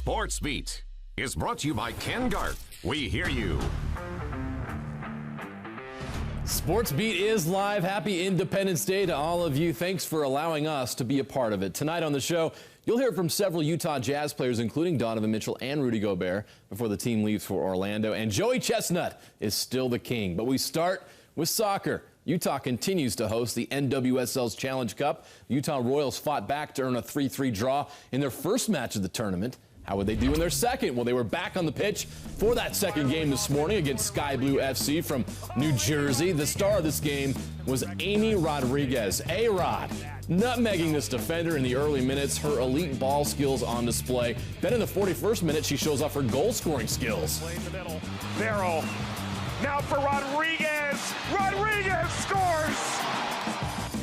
SportsBeat is brought to you by Ken Garth. We hear you. SportsBeat is live. Happy Independence Day to all of you. Thanks for allowing us to be a part of it. Tonight on the show, you'll hear from several Utah Jazz players, including Donovan Mitchell and Rudy Gobert, before the team leaves for Orlando. And Joey Chestnut is still the king. But we start with soccer. Utah continues to host the NWSL Challenge Cup. Utah Royals fought back to earn a 3-3 draw in their first match of the tournament. How would they do in their second? Well, they were back on the pitch for that second game this morning against Sky Blue FC from New Jersey. The star of this game was Amy Rodriguez. A-Rod nutmegging this defender in the early minutes, her elite ball skills on display. Then in the 41st minute, she shows off her goal-scoring skills. Barrow. Now for Rodriguez. Rodriguez scores!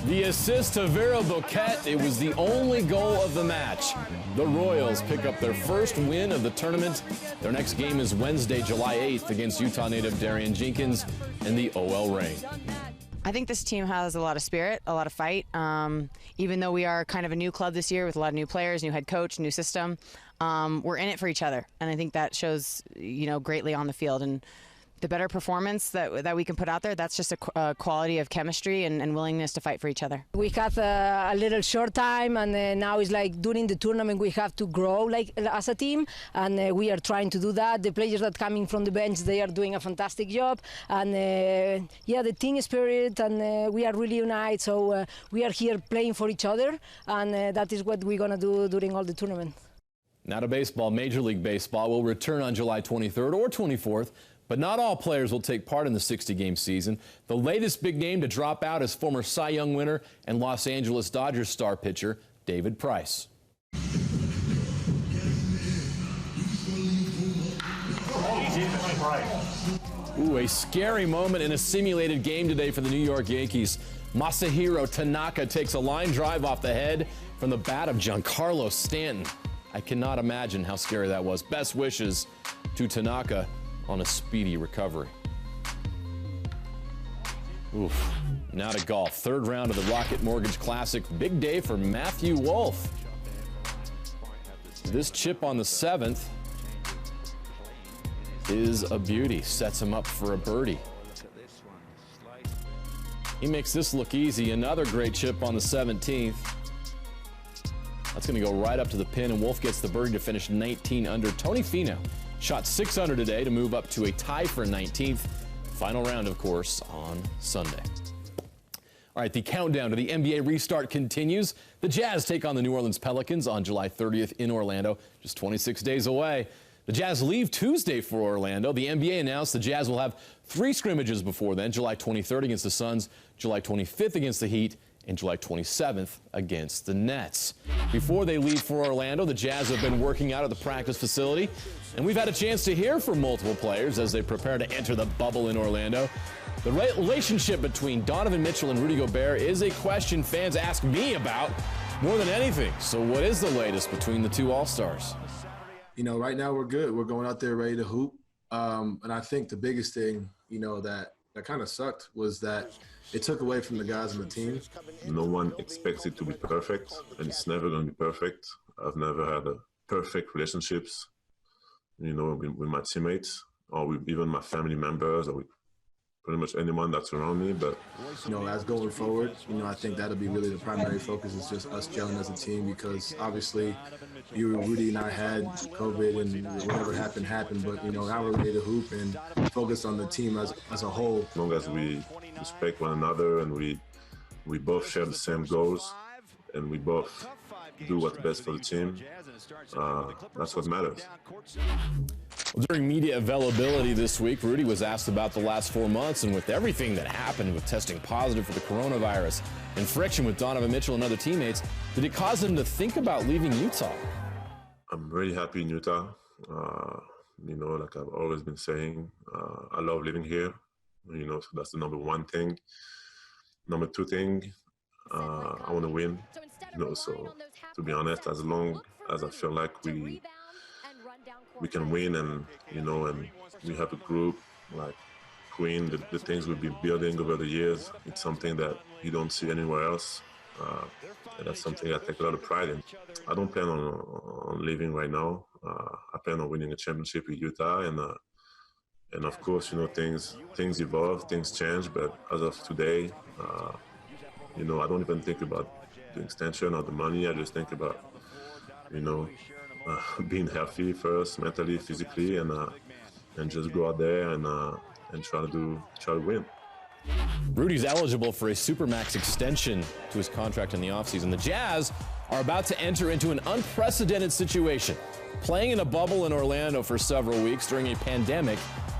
The assist to Vera Bouquet, it was the only goal of the match. The Royals pick up their first win of the tournament. Their next game is Wednesday, July 8th against Utah native Darian Jenkins and the OL Reign. I think this team has a lot of spirit, a lot of fight. Even though we are kind of a new club this year with a lot of new players, new head coach, new system, we're in it for each other. And I think that shows, greatly on the field. And the better performance that we can put out there, that's just a quality of chemistry and willingness to fight for each other. We have a little short time, and now it's like during the tournament we have to grow as a team, and we are trying to do that. The players that coming from the bench, they are doing a fantastic job, and the team spirit, and we are really united. So we are here playing for each other, and that is what we're gonna do during all the tournament. Now to baseball. Major League Baseball will return on July 23rd or 24th. But not all players will take part in the 60-game season. The latest big name to drop out is former Cy Young winner and Los Angeles Dodgers star pitcher David Price. Ooh, a scary moment in a simulated game today for the New York Yankees. Masahiro Tanaka takes a line drive off the head from the bat of Giancarlo Stanton. I cannot imagine how scary that was. Best wishes to Tanaka on a speedy recovery. Oof. Now to golf. Third round of the Rocket Mortgage Classic. Big day for Matthew Wolff. This chip on the 7th is a beauty. Sets him up for a birdie. He makes this look easy. Another great chip on the 17th. That's going to go right up to the pin, and Wolff gets the birdie to finish 19 under. Tony Finau shot 6 under today to move up to a tie for 19th. Final round, of course, on Sunday. All right, the countdown to the NBA restart continues. The Jazz take on the New Orleans Pelicans on July 30th in Orlando, just 26 days away. The Jazz leave Tuesday for Orlando. The NBA announced the Jazz will have 3 scrimmages before then, July 23rd against the Suns, July 25th against the Heat, and July 27th against the Nets. Before they leave for Orlando, the Jazz have been working out at the practice facility, and we've had a chance to hear from multiple players as they prepare to enter the bubble in Orlando. The relationship between Donovan Mitchell and Rudy Gobert is a question fans ask me about more than anything. So what is the latest between the two All-Stars? Right now we're good. We're going out there ready to hoop. And I think the biggest thing, that kind of sucked was that it took away from the guys on the team. No one expects it to be perfect, and it's never going to be perfect. I've never had a perfect relationships, with my teammates or with even my family members or with pretty much anyone that's around me. But as going forward, I think that'll be really the primary focus, is just us gelling as a team, because obviously Rudy and I had COVID and whatever happened, but now we're ready to hoop and focus on the team as a whole. As long as we respect one another and we both share the same goals and we both do what's best for the team, that's what matters. Well, during media availability this week, Rudy was asked about the last 4 months, and with everything that happened with testing positive for the coronavirus and friction with Donovan Mitchell and other teammates, did it cause him to think about leaving Utah? I'm really happy in Utah. Like I've always been saying, I love living here. So that's the number one thing. Number two thing, I want to win. So to be honest, as long as I feel like we can win, and and we have a group like Queen, the things we've been building over the years, it's something that you don't see anywhere else. And that's something I take a lot of pride in. I don't plan on leaving right now. I plan on winning a championship with Utah, and of course, things evolve, things change. But as of today, I don't even think about the extension or the money. I just think about, being healthy first, mentally, physically, and just go out there and try to win. Rudy's eligible for a Supermax extension to his contract in the offseason. The Jazz are about to enter into an unprecedented situation. Playing in a bubble in Orlando for several weeks during a pandemic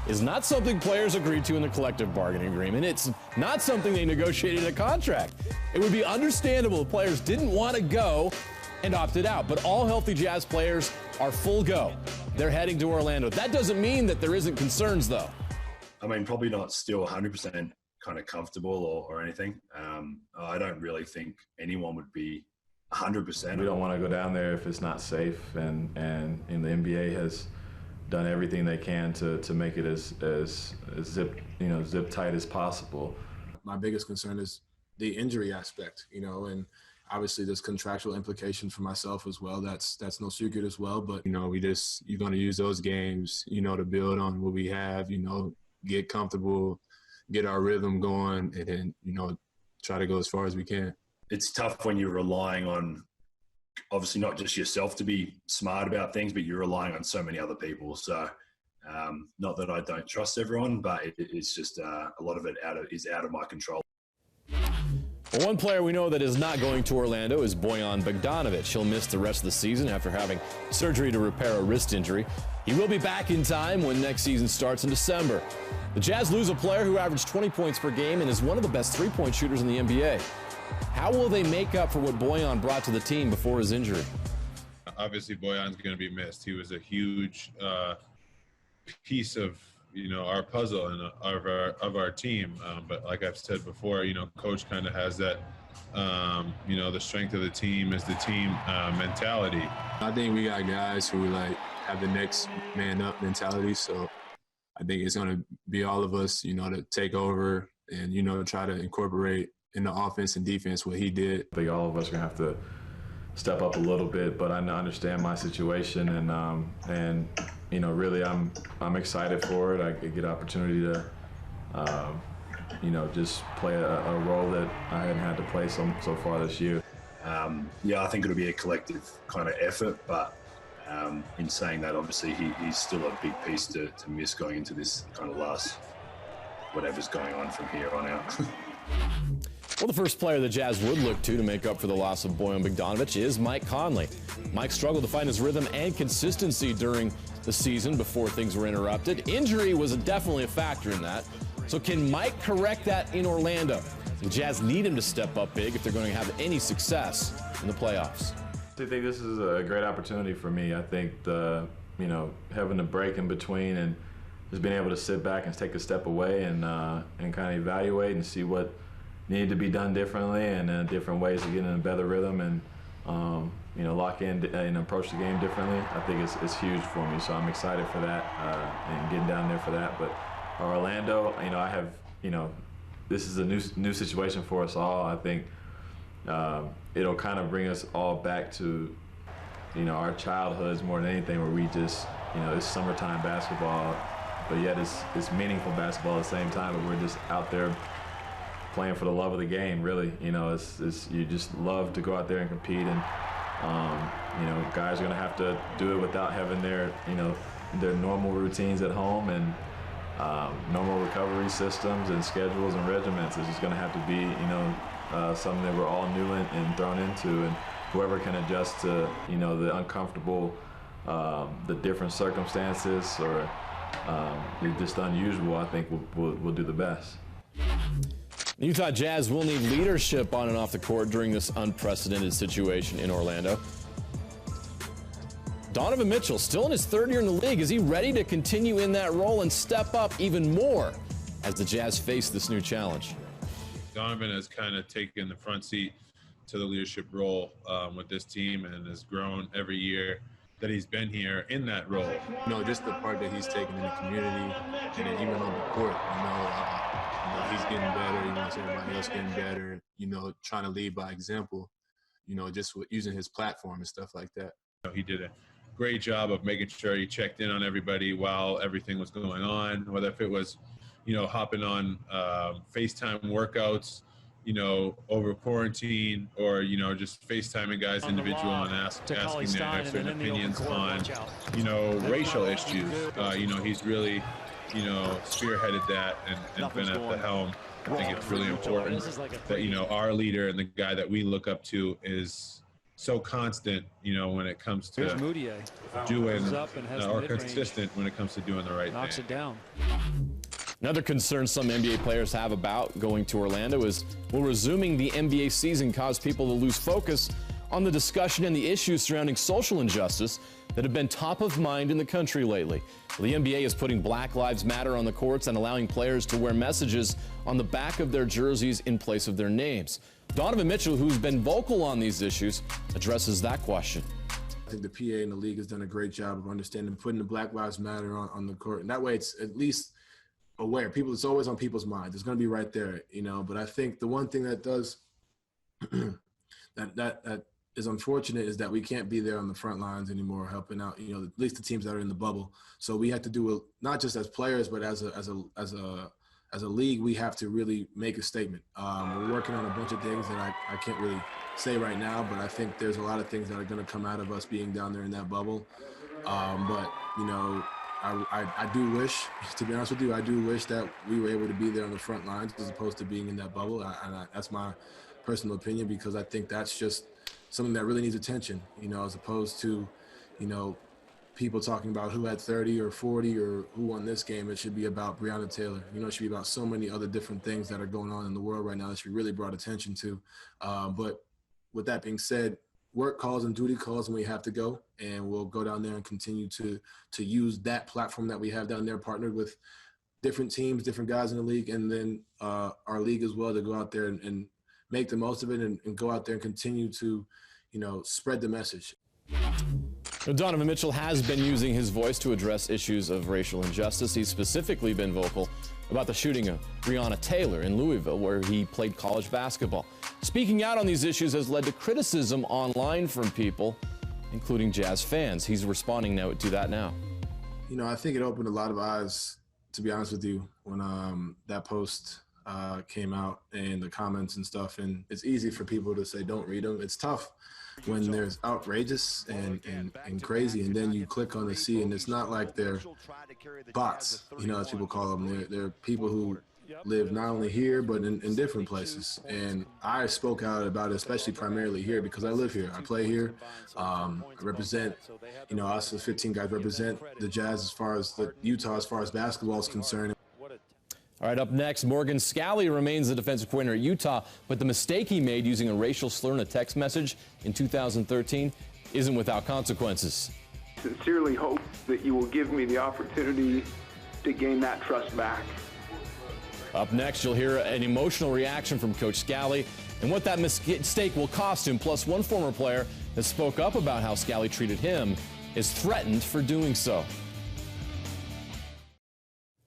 is not something players agreed to in the collective bargaining agreement. It's not something they negotiated in a contract. It would be understandable if players didn't want to go and opted out, but all healthy Jazz players are full go. They're heading to Orlando. That doesn't mean that there isn't concerns, though. I mean, probably not still 100% kind of comfortable or anything. I don't really think anyone would be 100%. We don't want to go down there if it's not safe, and the NBA has done everything they can to make it as zip tight as possible. My biggest concern is the injury aspect, and obviously there's contractual implications for myself as well. That's no secret as well. But you're going to use those games, to build on what we have, get comfortable, get our rhythm going, and then, try to go as far as we can. It's tough when you're relying on, obviously, not just yourself to be smart about things, but you're relying on so many other people. So not that I don't trust everyone, but it's just a lot of it is out of my control. Well, one player we know that is not going to Orlando is Bojan Bogdanovic. He'll miss the rest of the season after having surgery to repair a wrist injury. He will be back in time when next season starts in December. The Jazz lose a player who averaged 20 points per game and is one of the best three-point shooters in the NBA. How will they make up for what Bojan brought to the team before his injury? Obviously, Bojan's going to be missed. He was a huge piece of our puzzle and of our team. But like I've said before, Coach kind of has that. The strength of the team is the team mentality. I think we got guys who have the next man up mentality. So I think it's going to be all of us, to take over and try to incorporate in the offense and defense what he did. I think all of us are going to have to step up a little bit, but I understand my situation, and really I'm excited for it. I get opportunity to just play a role that I hadn't had to play so far this year. I think it'll be a collective kind of effort, but in saying that, obviously he's still a big piece to miss going into this kind of last whatever's going on from here on out. Well, the first player the Jazz would look to make up for the loss of Bojan Bogdanovic is Mike Conley. Mike struggled to find his rhythm and consistency during the season before things were interrupted. Injury was definitely a factor in that. So can Mike correct that in Orlando? The Jazz need him to step up big if they're going to have any success in the playoffs. I think this is a great opportunity for me. I think having a break in between and just being able to sit back and take a step away and kind of evaluate and see what needed to be done differently and different ways to get in a better rhythm and lock in and approach the game differently. I think it's huge for me, so I'm excited for that and getting down there for that. But Orlando, I have this is a new situation for us all. I think it'll kind of bring us all back to our childhoods more than anything, where we just it's summertime basketball, but yet it's meaningful basketball at the same time. But we're just out there playing for the love of the game, really. You just love to go out there and compete, and guys are gonna have to do it without having their normal routines at home and normal recovery systems and schedules and regiments. It's just gonna have to be something that we're all new and thrown into, and whoever can adjust to the uncomfortable, the different circumstances or just unusual, I think will do the best. The Utah Jazz will need leadership on and off the court during this unprecedented situation in Orlando. Donovan Mitchell, still in his third year in the league, is he ready to continue in that role and step up even more as the Jazz face this new challenge? Donovan has kind of taken the front seat to the leadership role with this team and has grown every year. that he's been here in that role. You know, just the part that he's taken in the community, and then even on the court, he's getting better. He wants everybody else getting better. You know, trying to lead by example. You know, just using his platform and stuff like that. He did a great job of making sure he checked in on everybody while everything was going on, whether if it was, you know, hopping on FaceTime workouts, you know, over quarantine, or, you know, just FaceTiming guys individual and asking their certain opinions on, you know, racial issues. You know, he's really, you know, spearheaded that and been at the helm. I think it's really important that, you know, our leader and the guy that we look up to is so constant, you know, when it comes to doing, or consistent when it comes to doing the right thing. Knocks it down. Another concern some NBA players have about going to Orlando is, will resuming the NBA season cause people to lose focus on the discussion and the issues surrounding social injustice that have been top of mind in the country lately. Well, the NBA is putting Black Lives Matter on the courts and allowing players to wear messages on the back of their jerseys in place of their names. Donovan Mitchell, who's been vocal on these issues, addresses that question. I think the PA and the league has done a great job of understanding, putting the Black Lives Matter on the court. And that way it's at least aware. People, it's always on people's minds. It's going to be right there, you know. But I think the one thing that does that is unfortunate is that we can't be there on the front lines anymore, helping out, you know, at least the teams that are in the bubble. So we have to do it not just as players, but as a league. We have to really make a statement. We're working on a bunch of things that I can't really say right now, but I think there's a lot of things that are going to come out of us being down there in that bubble. But you know, I do wish, to be honest with you, I do wish that we were able to be there on the front lines as opposed to being in that bubble. That's my personal opinion, because I think that's just something that really needs attention, you know, as opposed to, you know, people talking about who had 30 or 40 or who won this game. It should be about Breonna Taylor. You know, it should be about so many other different things that are going on in the world right now that should be really brought attention to. But with that being said, work calls and duty calls when we have to go, and we'll go down there and continue to use that platform that we have down there, partnered with different teams, different guys in the league, and then our league as well, to go out there and make the most of it and go out there and continue to, you know, spread the message. Donovan Mitchell has been using his voice to address issues of racial injustice. He's specifically been vocal about the shooting of Breonna Taylor in Louisville, where he played college basketball. Speaking out on these issues has led to criticism online from people, including Jazz fans. He's responding now to that now. You know, I think it opened a lot of eyes, to be honest with you, when that post came out and the comments and stuff. And it's easy for people to say, don't read them. It's tough when there's outrageous and crazy, and then you click on the C, and it's not like they're bots, you know, as people call them. They're people who live not only here, but in different places. And I spoke out about it, especially primarily here, because I live here. I play here. I represent, you know, us as 15 guys represent the Jazz as far as the Utah, as far as basketball is concerned. All right, up next, Morgan Scalley remains the defensive coordinator at Utah, but the mistake he made using a racial slur in a text message in 2013 isn't without consequences. Sincerely hope that you will give me the opportunity to gain that trust back. Up next, you'll hear an emotional reaction from Coach Scalley and what that mistake will cost him. Plus, one former player that spoke up about how Scalley treated him is threatened for doing so.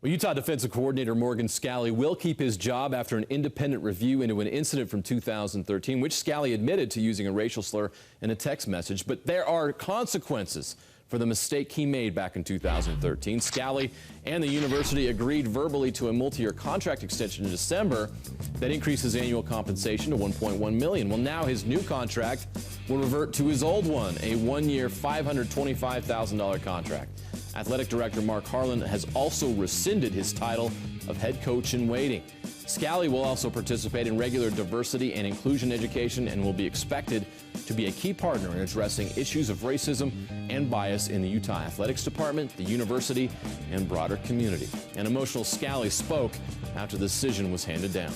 Well, Utah defensive coordinator Morgan Scalley will keep his job after an independent review into an incident from 2013, which Scalley admitted to using a racial slur in a text message. But there are consequences for the mistake he made back in 2013. Scalley and the university agreed verbally to a multi-year contract extension in December that increases annual compensation to $1.1 million. Well, now his new contract will revert to his old one, a one-year $525,000 contract. Athletic Director Mark Harlan has also rescinded his title of head coach in waiting. Scalley will also participate in regular diversity and inclusion education and will be expected to be a key partner in addressing issues of racism and bias in the Utah Athletics Department, the university, and broader community. An emotional Scalley spoke after the decision was handed down.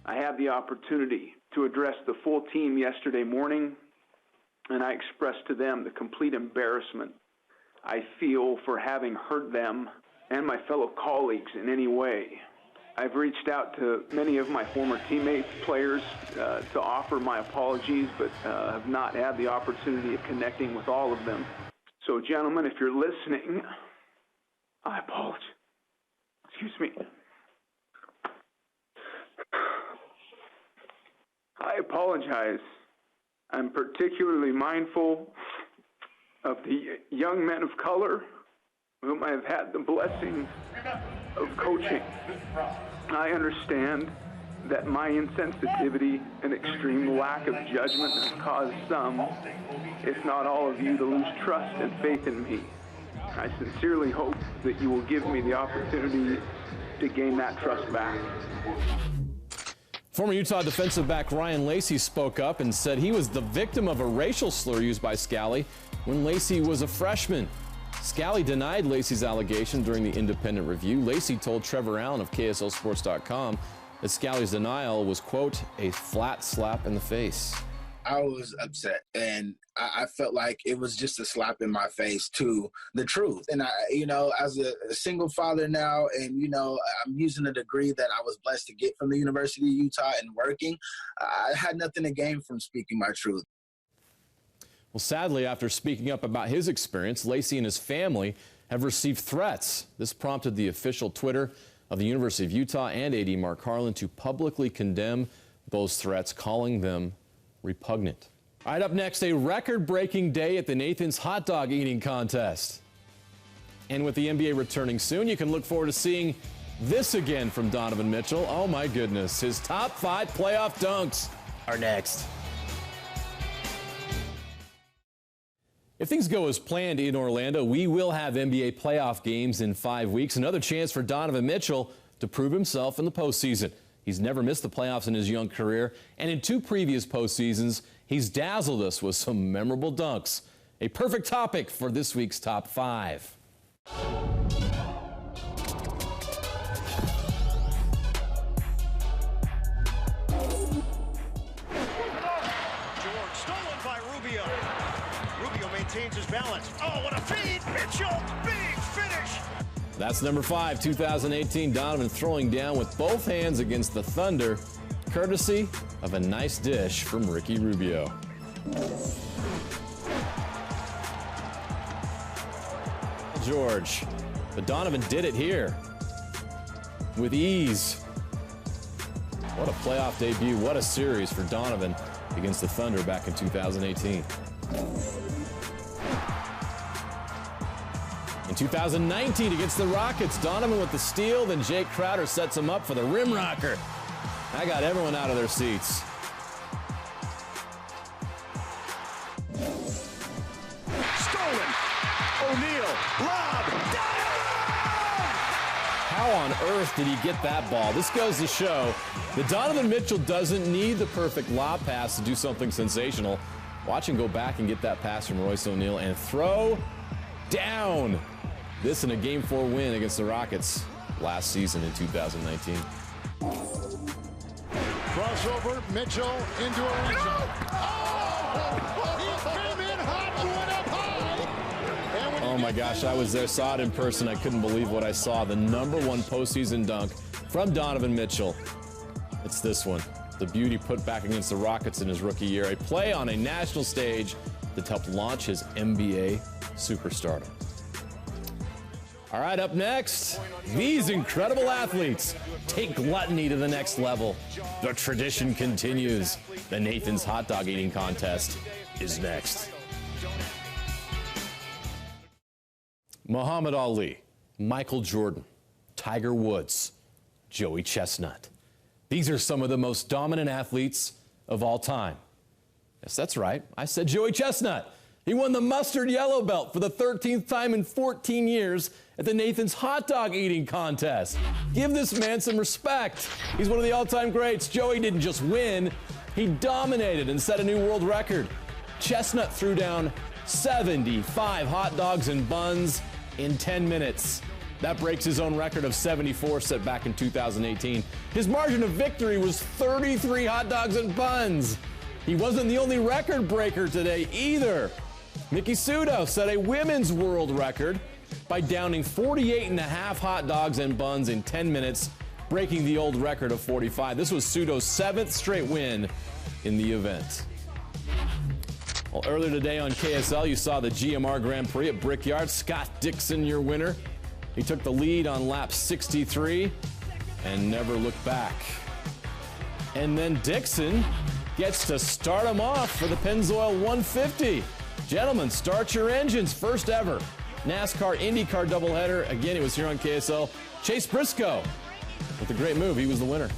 I had the opportunity to address the full team yesterday morning, and I expressed to them the complete embarrassment I feel for having hurt them and my fellow colleagues in any way. I've reached out to many of my former teammates, players, to offer my apologies, but have not had the opportunity of connecting with all of them. So, gentlemen, if you're listening, I apologize. Excuse me. I apologize. I'm particularly mindful of the young men of color whom I have had the blessing of coaching. I understand that my insensitivity and extreme lack of judgment has caused some, if not all of you, to lose trust and faith in me. I sincerely hope that you will give me the opportunity to gain that trust back. Former Utah defensive back Ryan Lacey spoke up and said he was the victim of a racial slur used by Scally when Lacey was a freshman. Scally denied Lacey's allegation during the independent review. Lacey told Trevor Allen of KSLSports.com that Scally's denial was, quote, a flat slap in the face. I was upset, and I felt like it was just a slap in my face to the truth. And as a single father now, and, I'm using a degree that I was blessed to get from the University of Utah and working, I had nothing to gain from speaking my truth. Well, sadly, after speaking up about his experience, Lacey and his family have received threats. This prompted the official Twitter of the University of Utah and AD Mark Harlan to publicly condemn those threats, calling them repugnant. All right, up next, a record-breaking day at the Nathan's hot dog eating contest. And with the NBA returning soon, you can look forward to seeing this again from Donovan Mitchell. Oh my goodness, his top 5 playoff dunks are next. If things go as planned in Orlando, we will have NBA playoff games in 5 weeks. Another chance for Donovan Mitchell to prove himself in the postseason. He's never missed the playoffs in his young career, and in 2 previous postseasons, he's dazzled us with some memorable dunks. A perfect topic for this week's Top 5. Maintains his balance. Oh, what a feed! Mitchell, big finish! That's number 5, 2018. Donovan throwing down with both hands against the Thunder, courtesy of a nice dish from Ricky Rubio. George, but Donovan did it here with ease. What a playoff debut. What a series for Donovan against the Thunder back in 2018. In 2019 against the Rockets, Donovan with the steal, then Jake Crowder sets him up for the rim rocker. That got everyone out of their seats. Stolen. O'Neal. Lob. How on earth did he get that ball? This goes to show that Donovan Mitchell doesn't need the perfect lob pass to do something sensational. Watch him go back and get that pass from Royce O'Neal and throw down. This in a Game 4 win against the Rockets last season in 2019. Crossover, Mitchell into a end zone. Oh, he came in hot, went up high. Oh my gosh, I was there, saw it in person. I couldn't believe what I saw. The #1 postseason dunk from Donovan Mitchell. It's this one. The beauty put back against the Rockets in his rookie year. A play on a national stage that helped launch his NBA superstardom. All right, up next, these incredible athletes take gluttony to the next level. The tradition continues. The Nathan's hot dog eating contest is next. Muhammad Ali, Michael Jordan, Tiger Woods, Joey Chestnut. These are some of the most dominant athletes of all time. Yes, that's right. I said Joey Chestnut. He won the mustard yellow belt for the 13th time in 14 years at the Nathan's hot dog eating contest. Give this man some respect. He's one of the all-time greats. Joey didn't just win, he dominated and set a new world record. Chestnut threw down 75 hot dogs and buns in 10 minutes. That breaks his own record of 74 set back in 2018. His margin of victory was 33 hot dogs and buns. He wasn't the only record breaker today either. Miki Sudo set a women's world record by downing 48.5 hot dogs and buns in 10 minutes, breaking the old record of 45. This was Sudo's 7th straight win in the event. Well, earlier today on KSL, you saw the GMR Grand Prix at Brickyard. Scott Dixon, your winner. He took the lead on lap 63 and never looked back. And then Dixon gets to start him off for the Pennzoil 150. Gentlemen, start your engines. First ever NASCAR IndyCar doubleheader. Again, it was here on KSL. Chase Briscoe with a great move. He was the winner.